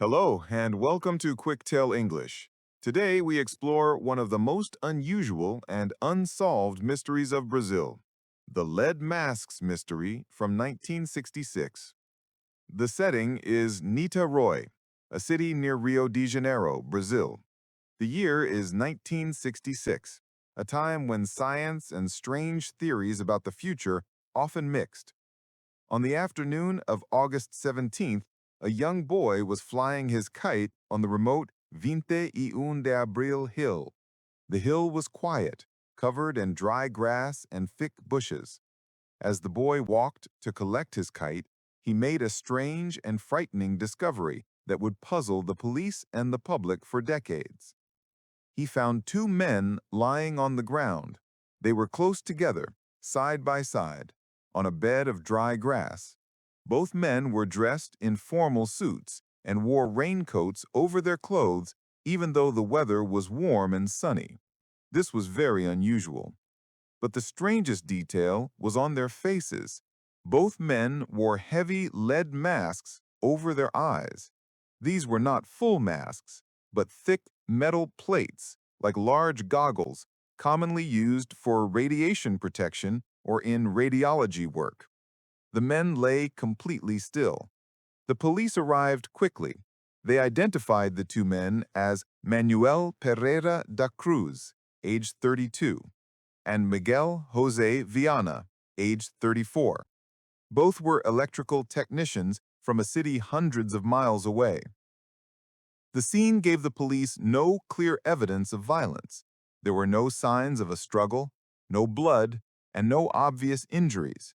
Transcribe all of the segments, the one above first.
Hello, and welcome to QuickTale English. Today we explore one of the most unusual and unsolved mysteries of Brazil, the lead masks mystery from 1966. The setting is Niterói, a city near Rio de Janeiro, Brazil. The year is 1966, a time when science and strange theories about the future often mixed. On the afternoon of August 17th, a young boy was flying his kite on the remote 21 de Abril hill. The hill was quiet, covered in dry grass and thick bushes. As the boy walked to collect his kite, he made a strange and frightening discovery that would puzzle the police and the public for decades. He found two men lying on the ground. They were close together, side by side, on a bed of dry grass. Both men were dressed in formal suits and wore raincoats over their clothes even though the weather was warm and sunny. This was very unusual. But the strangest detail was on their faces. Both men wore heavy lead masks over their eyes. These were not full masks, but thick metal plates, like large goggles, commonly used for radiation protection or in radiology work. The men lay completely still. The police arrived quickly. They identified the two men as Manuel Pereira da Cruz, age 32, and Miguel Jose Viana, age 34. Both were electrical technicians from a city hundreds of miles away. The scene gave the police no clear evidence of violence. There were no signs of a struggle, no blood, and no obvious injuries.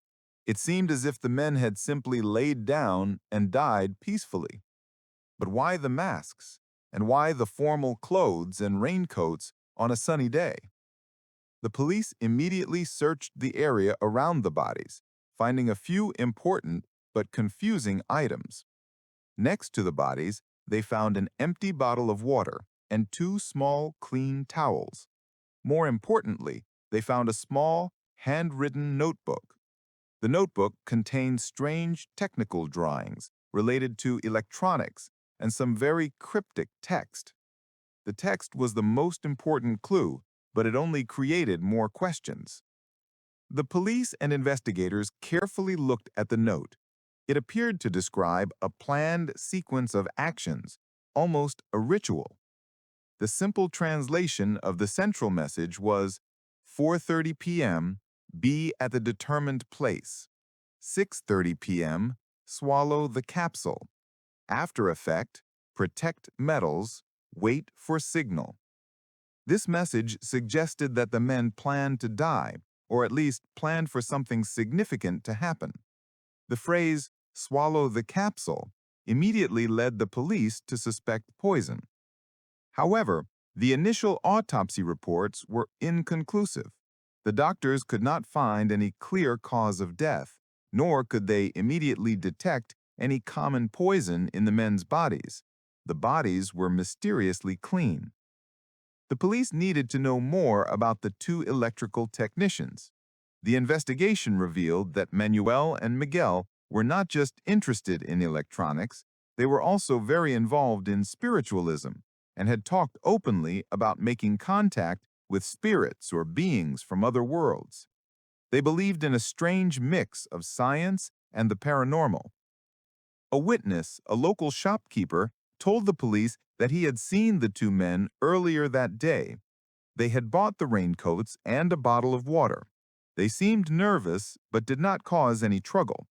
It seemed as if the men had simply laid down and died peacefully. But why the masks? And why the formal clothes and raincoats on a sunny day? The police immediately searched the area around the bodies, finding a few important but confusing items. Next to the bodies, they found an empty bottle of water and two small, clean towels. More importantly, they found a small, handwritten notebook. The notebook contained strange technical drawings related to electronics and some very cryptic text. The text was the most important clue, but it only created more questions. The police and investigators carefully looked at the note. It appeared to describe a planned sequence of actions, almost a ritual. The simple translation of the central message was 4:30 p.m., be at the determined place. 6:30 p.m., swallow the capsule. After effect, protect metals, wait for signal. This message suggested that the men planned to die, or at least planned for something significant to happen. The phrase, swallow the capsule, immediately led the police to suspect poison. However, the initial autopsy reports were inconclusive. The doctors could not find any clear cause of death, nor could they immediately detect any common poison in the men's bodies. The bodies were mysteriously clean. The police needed to know more about the two electrical technicians. The investigation revealed that Manuel and Miguel were not just interested in electronics, they were also very involved in spiritualism and had talked openly about making contact with spirits or beings from other worlds. They believed in a strange mix of science and the paranormal. A witness, a local shopkeeper, told the police that he had seen the two men earlier that day. They had bought the raincoats and a bottle of water. They seemed nervous but did not cause any trouble.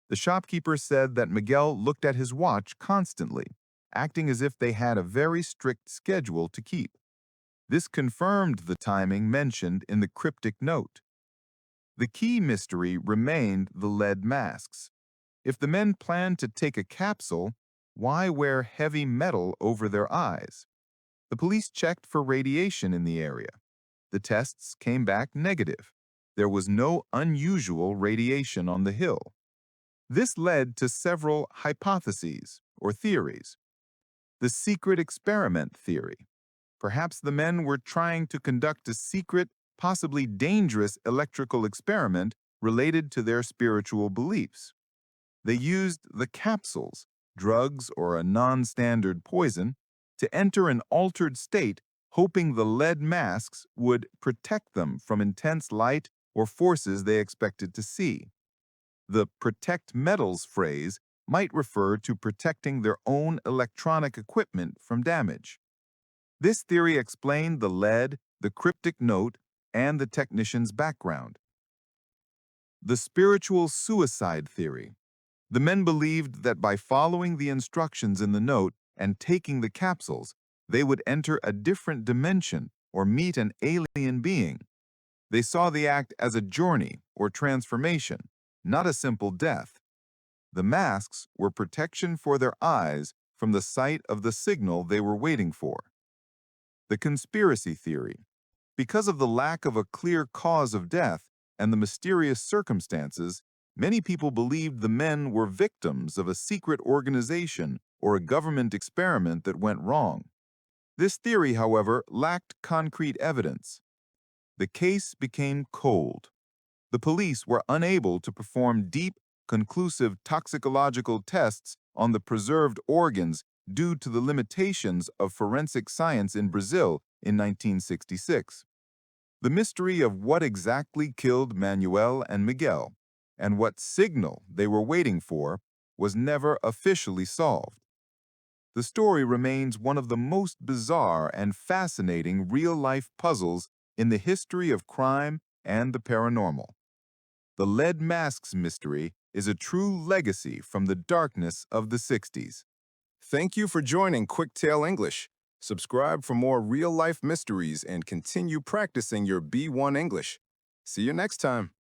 The shopkeeper said that Miguel looked at his watch constantly, acting as if they had a very strict schedule to keep. This confirmed the timing mentioned in the cryptic note. The key mystery remained the lead masks. If the men planned to take a capsule, why wear heavy metal over their eyes? The police checked for radiation in the area. The tests came back negative. There was no unusual radiation on the hill. This led to several hypotheses or theories. The secret experiment theory. Perhaps the men were trying to conduct a secret, possibly dangerous electrical experiment related to their spiritual beliefs. They used the capsules, drugs, or a non-standard poison, to enter an altered state, hoping the lead masks would protect them from intense light or forces they expected to see. The protect metals phrase might refer to protecting their own electronic equipment from damage. This theory explained the lead, the cryptic note, and the technician's background. The spiritual suicide theory. The men believed that by following the instructions in the note and taking the capsules, they would enter a different dimension or meet an alien being. They saw the act as a journey or transformation, not a simple death. The masks were protection for their eyes from the sight of the signal they were waiting for. The conspiracy theory. Because of the lack of a clear cause of death and the mysterious circumstances, many people believed the men were victims of a secret organization or a government experiment that went wrong. This theory, however, lacked concrete evidence. The case became cold. The police were unable to perform deep, conclusive toxicological tests on the preserved organs due to the limitations of forensic science in Brazil in 1966. The mystery of what exactly killed Manuel and Miguel and what signal they were waiting for was never officially solved. The story remains one of the most bizarre and fascinating real-life puzzles in the history of crime and the paranormal. The lead masks mystery is a true legacy from the darkness of the 60s. Thank you for joining QuickTale English. Subscribe for more real-life mysteries and continue practicing your B1 English. See you next time.